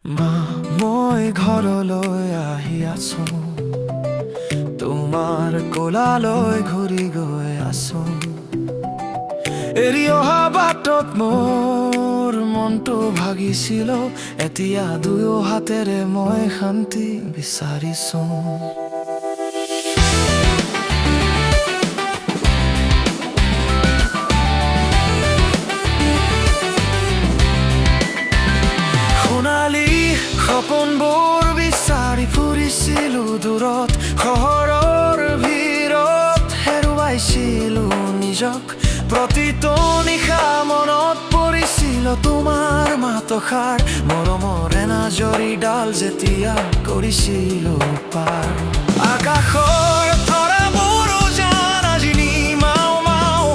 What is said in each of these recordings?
মা, মই ঘৰলৈ আহি আছো, তোমাৰ কোলালৈ ঘূৰি গৈ আছো। এৰি অহা বাটত মোৰ মনটো ভাগিছিল, এতিয়া দুয়ো হাতেৰে মই শান্তি বিচাৰিছো। সপোনবোৰ বিচাৰি ফুৰিছিলো দূৰত, চহৰৰ ভিৰত হেৰুৱাইছিলো নিজক। প্ৰতিটো নিশা মনত পৰিছিল তোমাৰ মাতষাৰ, মৰমৰ এনাজৰীডাল যেতিয়া কৰিছিলো পাৰ। আকাশৰ তৰাবোৰ যেন আজি নিমাও মাও,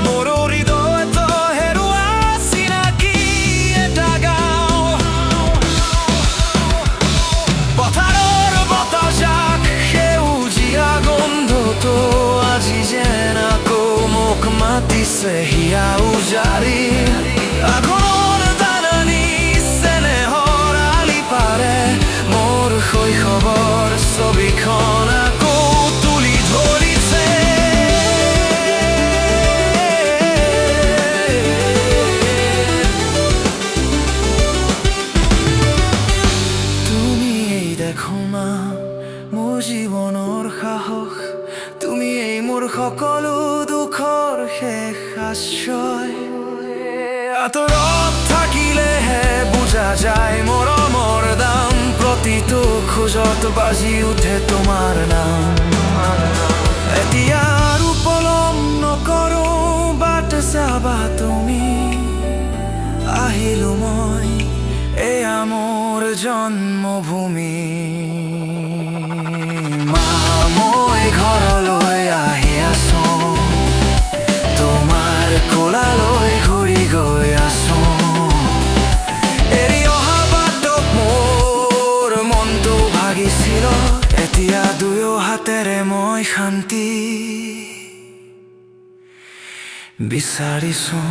মোৰ হৃদয়ত হেৰুৱা চিনাকি এটা গাঁও। পথাৰৰ বতাহজাক সেউজীয়া গোন্ধটো আজি যেন আকৌ মোক মাতিছে হিয়া উজাৰি। আঘোণৰ জাননী চেনেহৰ আলি পাৰে মোৰ শৈশৱৰ ছবিখন আকৌ তুলি ধৰিছে। তুমি এই দেখো মা, মোৰ জীৱনৰ সাহস, তুমি এই মোৰ সকলো দুখৰ শেষ আশ্ৰয়। আঁতৰত থাকিলেহে বুজা যায় মৰমৰ দাম, প্ৰতিটো খোজত বাজি উঠে তোমাৰ নাম। এতিয়া আৰু পলম নকৰো, বাট চাবা তুমি, আহিলো মই, এয়া মোৰ জন্মভূমি। মা, মই ঘৰলৈ আহি আছো, তোমাৰ কোলালৈ ঘূৰি গৈ আছো। এৰি অহা বাটত মোৰ মনটো ভাগিছিল, এতিয়া দুয়ো হাতেৰে মই শান্তি বিচাৰিছো।